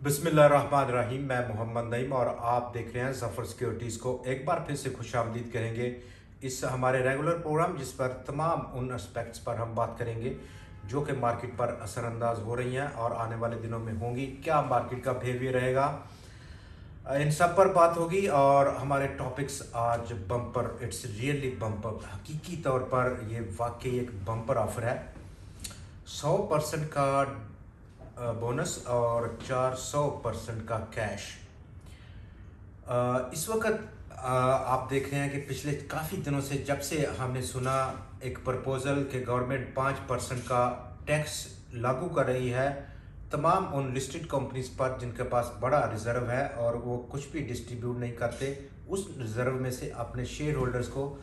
बिस्मिल्लाहिर्रहमानिर्रहीम। मैं मोहम्मद नईम और आप देख रहे हैं ज़फ़र सिक्योरिटीज़ को। एक बार फिर से खुशामदीद करेंगे इस हमारे रेगुलर प्रोग्राम, जिस पर तमाम उन एस्पेक्ट्स पर हम बात करेंगे जो कि मार्केट पर असरअंदाज हो रही हैं और आने वाले दिनों में होंगी। क्या मार्केट का बिहेवियर रहेगा, इन सब पर बात होगी। और हमारे टॉपिक्स आज बम्पर, इट्स रियली बम्पर, हकीकी तौर पर ये वाकई एक बम्पर ऑफर है। 100% का बोनस और 400% का कैश। इस वक्त आप देख रहे हैं कि पिछले काफ़ी दिनों से जब से हमने सुना एक प्रपोज़ल कि गवर्नमेंट 5% का टैक्स लागू कर रही है तमाम उन लिस्टेड कंपनीज पर जिनके पास बड़ा रिजर्व है और वो कुछ भी डिस्ट्रीब्यूट नहीं करते, उस रिजर्व में से अपने शेयर होल्डर्स को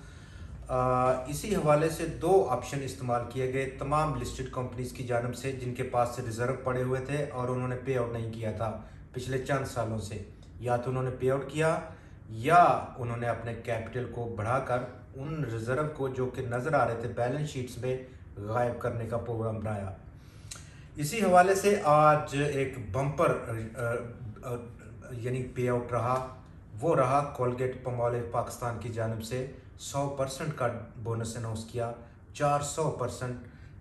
इसी हवाले से दो ऑप्शन इस्तेमाल किए गए तमाम लिस्टेड कंपनीज की जानब से जिनके पास से रिजर्व पड़े हुए थे और उन्होंने पे आउट नहीं किया था पिछले चंद सालों से। या तो उन्होंने पे आउट किया या उन्होंने अपने कैपिटल को बढ़ाकर उन रिजर्व को जो कि नज़र आ रहे थे बैलेंस शीट्स में गायब करने का प्रोग्राम बनाया। इसी हवाले से आज एक बम्पर यानी पे आउट रहा, वो रहा कोलगेट पमोलिव पाकिस्तान की जानब से 100% का बोनस अनाउंस किया, 400%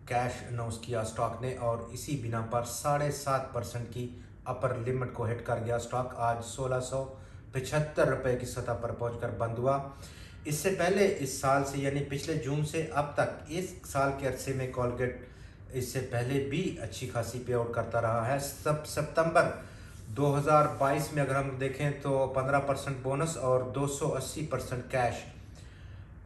कैश अनाउंस किया स्टॉक ने, और इसी बिना पर 7.5% की अपर लिमिट को हिट कर गया स्टॉक। आज 1675 रुपये की सतह पर पहुंचकर बंद हुआ। इससे पहले इस साल से यानी पिछले जून से अब तक इस साल के अरसे में कोलगेट इससे पहले भी अच्छी खासी पे आउट करता रहा है। सितंबर 2022 में अगर हम देखें तो 15% बोनस और 280% कैश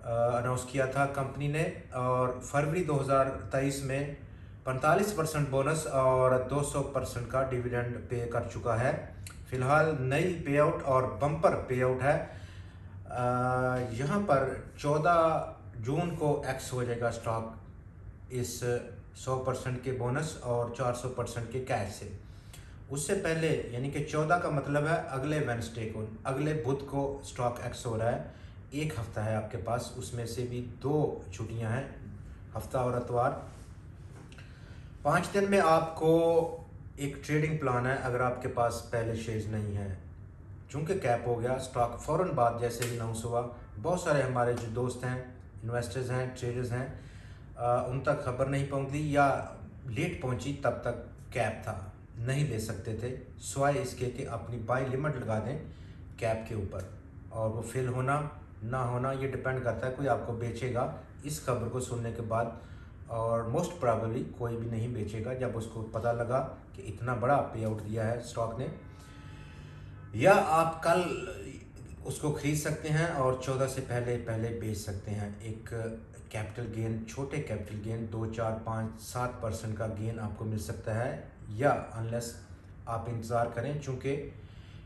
अनाउंस किया था कंपनी ने, और फरवरी 2023 में 45% बोनस और 200% का डिविडेंड पे कर चुका है। फिलहाल नई पे आउट और बम्पर पे आउट है। यहाँ पर 14 जून को एक्स हो जाएगा स्टॉक इस 100% के बोनस और 400% के कैश से। उससे पहले यानी कि 14 का मतलब है अगले वेडनेसडे को, अगले बुध को स्टॉक एक्स हो रहा है। एक हफ्ता है आपके पास, उसमें से भी 2 छुट्टियां हैं, हफ्ता और इतवार। 5 दिन में आपको एक ट्रेडिंग प्लान है अगर आपके पास पहले शेयर्स नहीं है। चूँकि कैप हो गया स्टॉक फ़ौरन बाद जैसे ही अनाउंस हुआ, बहुत सारे हमारे जो दोस्त हैं, इन्वेस्टर्स हैं, ट्रेडर्स हैं, उन तक खबर नहीं पहुंची या लेट पहुंची, तब तक कैप था, नहीं ले सकते थे, सिवाय इसके कि अपनी बाई लिमिट लगा दें कैप के ऊपर। और वो फिल होना ना होना ये डिपेंड करता है कोई आपको बेचेगा इस खबर को सुनने के बाद, और मोस्ट प्रोबेबली कोई भी नहीं बेचेगा जब उसको पता लगा कि इतना बड़ा पे आउट दिया है स्टॉक ने। या आप कल उसको खरीद सकते हैं और 14 से पहले पहले बेच सकते हैं। एक कैपिटल गेन, छोटे कैपिटल गेन 2, 4, 5, 7% का गेन आपको मिल सकता है, या अनलेस आप इंतज़ार करें, चूँकि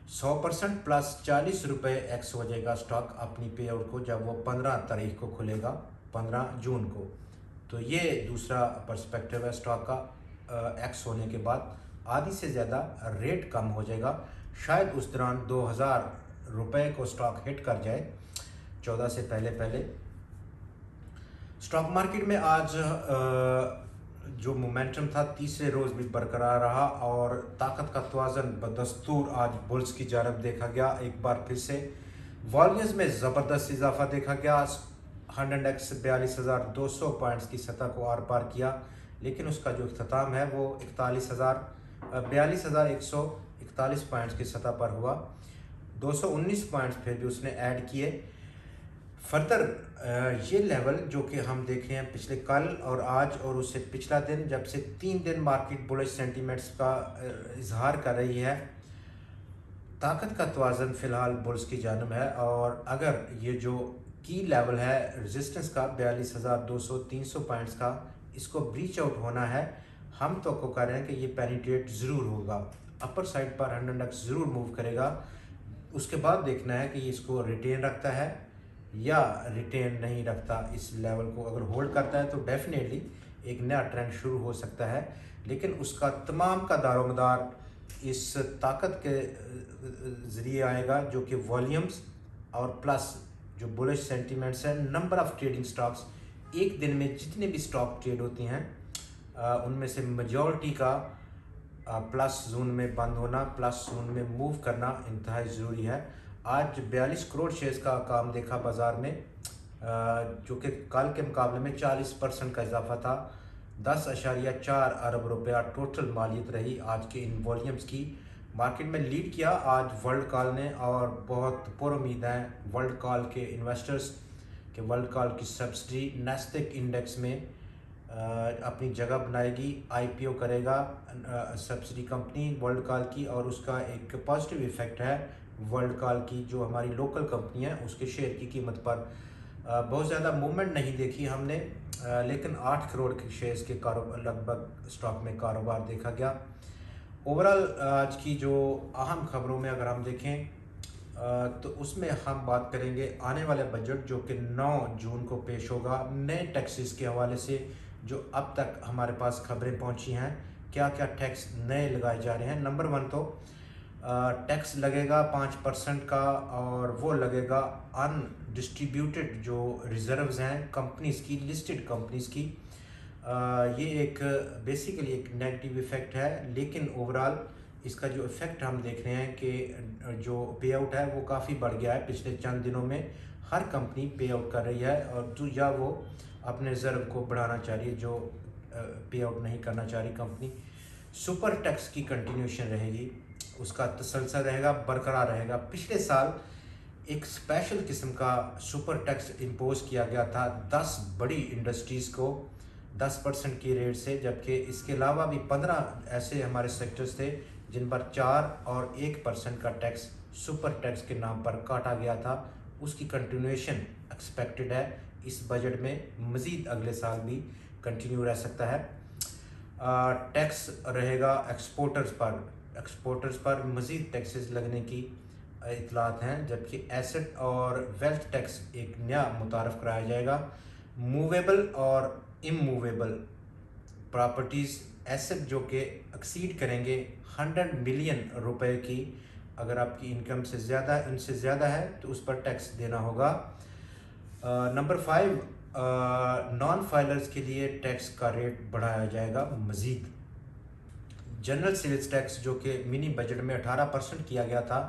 100% प्लस 40 रुपये एक्स हो जाएगा स्टॉक अपनी पे आउट को जब वो 15 तारीख को खुलेगा, 15 जून को। तो ये दूसरा पर्सपेक्टिव है स्टॉक का। एक्स होने के बाद आधी से ज़्यादा रेट कम हो जाएगा, शायद उस दौरान 2000 रुपये को स्टॉक हिट कर जाए 14 से पहले पहले। स्टॉक मार्केट में आज जो मोमेंटम था तीसरे रोज़ भी बरकरार रहा और ताकत का तवाज़न बदस्तूर आज बुल्स की जानब देखा गया। एक बार फिर से वॉल्यूम्स में ज़बरदस्त इजाफा देखा गया। 100x 42,200 पॉइंट्स की सतह को आर पार किया, लेकिन उसका जो अख्ताम है वो 42,141 पॉइंट्स की सतह पर हुआ। 219 पॉइंट्स फिर भी उसने ऐड किए। फर्दर ये लेवल जो कि हम देखे हैं पिछले कल और आज और उससे पिछला दिन, जब से 3 दिन मार्केट बुलिश सेंटीमेंट्स का इजहार कर रही है, ताकत का तवाज़न फ़िलहाल बुल्स की जानब है। और अगर ये जो की लेवल है रेजिस्टेंस का 42,200-300 पॉइंट्स का, इसको ब्रीच आउट होना है। हम तो को कह रहे हैं कि ये पेनिट्रेट ज़रूर होगा, अपर साइड पर 100x ज़रूर मूव करेगा। उसके बाद देखना है कि इसको रिटेन रखता है या रिटेन नहीं रखता। इस लेवल को अगर होल्ड करता है तो डेफिनेटली एक नया ट्रेंड शुरू हो सकता है, लेकिन उसका तमाम का दारोमदार इस ताकत के ज़रिए आएगा जो कि वॉल्यूम्स और प्लस जो बुलिश सेंटीमेंट्स है, नंबर ऑफ़ ट्रेडिंग स्टॉक्स। एक दिन में जितने भी स्टॉक ट्रेड होती हैं उनमें से मेजॉरिटी का प्लस जोन में बंद होना, प्लस जोन में मूव करना इंतहाई ज़रूरी है। आज 42 करोड़ शेयर्स का काम देखा बाज़ार में, जो कि कल के मुकाबले में 40% का इजाफा था। 10.4 अरब रुपया टोटल मालियत रही आज के इन वॉल्यूम्स की। मार्केट में लीड किया आज वर्ल्ड कॉल ने, और बहुत पुरुम्मीद हैं वर्ल्ड कॉल के इन्वेस्टर्स कि वर्ल्ड कॉल की सब्सिडी नैस्डैक इंडेक्स में अपनी जगह बनाएगी, आईपीओ करेगा सब्सिडी कंपनी वर्ल्ड कॉल की, और उसका एक पॉजिटिव इफेक्ट है वर्ल्ड कॉल की जो हमारी लोकल कंपनी है उसके शेयर की कीमत पर। बहुत ज़्यादा मूवमेंट नहीं देखी हमने, लेकिन 8 करोड़ के शेयर्स के लगभग स्टॉक में कारोबार देखा गया। ओवरऑल आज की जो अहम खबरों में अगर हम देखें तो उसमें हम बात करेंगे आने वाले बजट जो कि 9 जून को पेश होगा, नए टैक्सेस के हवाले से जो अब तक हमारे पास खबरें पहुंची हैं, क्या क्या टैक्स नए लगाए जा रहे हैं। नंबर 1 तो टैक्स लगेगा 5% का, और वो लगेगा अनडिस्ट्रीब्यूटेड जो रिजर्व्स हैं कंपनीज़ की, लिस्टेड कंपनीज़ की। ये एक बेसिकली एक नेगेटिव इफ़ेक्ट है, लेकिन ओवरऑल इसका जो इफ़ेक्ट हम देख रहे हैं कि जो पे आउट है वो काफ़ी बढ़ गया है पिछले चंद दिनों में। हर कंपनी पे आउट कर रही है, और जो या वो अपने रिजर्व को बढ़ाना चाह रही है, जो पे आउट नहीं करना चाह रही कंपनी। सुपर टैक्स की कंटिन्यूशन रहेगी, उसका तसलसल रहेगा, बरकरार रहेगा। पिछले साल एक स्पेशल किस्म का सुपर टैक्स इम्पोज किया गया था 10 बड़ी इंडस्ट्रीज़ को 10% की रेट से, जबकि इसके अलावा भी 15 ऐसे हमारे सेक्टर्स थे जिन पर 4 और 1% का टैक्स सुपर टैक्स के नाम पर काटा गया था। उसकी कंटिन्यूएशन एक्सपेक्टेड है इस बजट में, मज़ीद अगले साल भी कंटिन्यू रह सकता है। टैक्स रहेगा एक्सपोर्टर्स पर मज़ीद टैक्सेस लगने की इतलात हैं, जबकि एसेट और वेल्थ टैक्स एक नया मुतारफ़ कराया जाएगा। मूवेबल और इमूवेबल प्रॉपर्टीज़ एसेट जो कि एक्सीड करेंगे 100 मिलियन रुपए की, अगर आपकी इनकम से ज़्यादा इनसे ज़्यादा है तो उस पर टैक्स देना होगा। नंबर 5 नॉन फाइलर्स के लिए टैक्स का रेट बढ़ाया जाएगा मज़ीद। जनरल सेल्स टैक्स जो कि मिनी बजट में 18% किया गया था,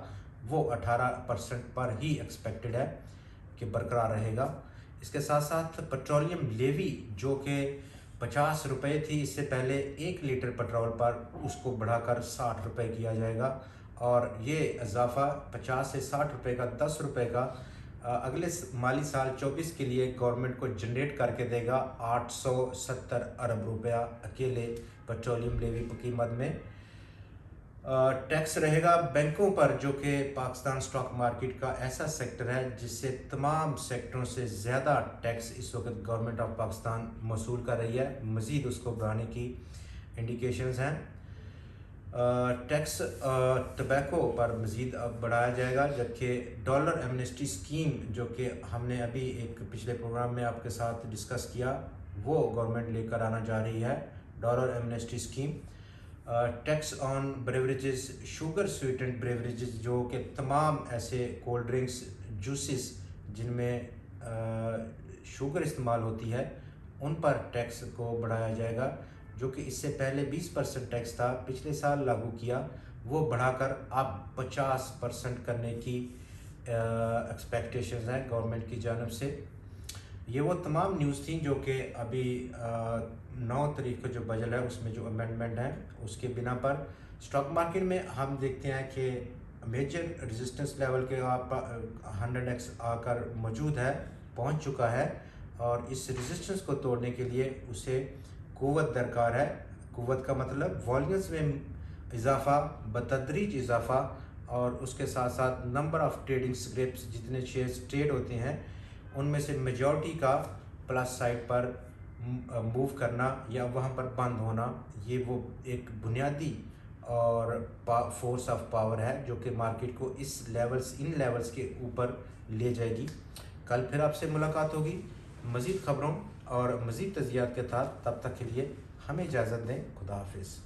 वो 18% पर ही एक्सपेक्टेड है कि बरकरार रहेगा। इसके साथ साथ पेट्रोलियम लेवी जो कि 50 रुपये थी इससे पहले 1 लीटर पेट्रोल पर, उसको बढ़ाकर 60 रुपये किया जाएगा, और ये इजाफा 50 से 60 रुपये का 10 रुपये का अगले माली साल 24 के लिए गवर्नमेंट को जनरेट करके देगा 870 अरब रुपया अकेले पेट्रोलियम लेवी की मद में। टैक्स रहेगा बैंकों पर, जो कि पाकिस्तान स्टॉक मार्केट का ऐसा सेक्टर है जिससे तमाम सेक्टरों से ज़्यादा टैक्स इस वक्त गवर्नमेंट ऑफ पाकिस्तान वसूल कर रही है, मज़ीद उसको बढ़ाने की इंडिकेशंस हैं। टैक्स टबैको पर मज़ीद अब बढ़ाया जाएगा, जबकि डॉलर एमनेस्टी स्कीम जो कि हमने अभी एक पिछले प्रोग्राम में आपके साथ डिस्कस किया, वो गवर्नमेंट लेकर आना जा रही है dollar amnesty scheme. Tax on beverages, sugar sweetened beverages जो कि तमाम ऐसे कोल्ड ड्रिंक्स जूसेस जिनमें शुगर इस्तेमाल होती है, उन पर टैक्स को बढ़ाया जाएगा, जो कि इससे पहले 20% टैक्स था पिछले साल लागू किया, वो बढ़ाकर अब 50% करने की एक्सपेक्टेशंस हैं गवर्नमेंट की जानब से। ये वो तमाम न्यूज़ थी जो कि अभी 9 तारीख को जो बजट है उसमें जो अमेंडमेंट है उसके बिना पर स्टॉक मार्केट में हम देखते हैं कि मेजर रेजिस्टेंस लेवल के आप 100x आकर मौजूद है, पहुंच चुका है, और इस रेजिस्टेंस को तोड़ने के लिए उसे कुव्वत दरकार है। कुव्वत का मतलब वॉल्यूम्स में इजाफा, बतदरीज इजाफा, और उसके साथ साथ नंबर ऑफ़ ट्रेडिंग स्क्रिप्ट्स, जितने शेयर्स ट्रेड होते हैं उनमें से मेजॉरिटी का प्लस साइड पर मूव करना या वहाँ पर बंद होना, ये वो एक बुनियादी और फोर्स ऑफ पावर है जो कि मार्केट को इन लेवल्स के ऊपर ले जाएगी। कल फिर आपसे मुलाकात होगी मज़ीद ख़बरों और मज़ीद तज़कियात के साथ। तब तक के लिए हमें इजाज़त दें। खुदा हाफिज़।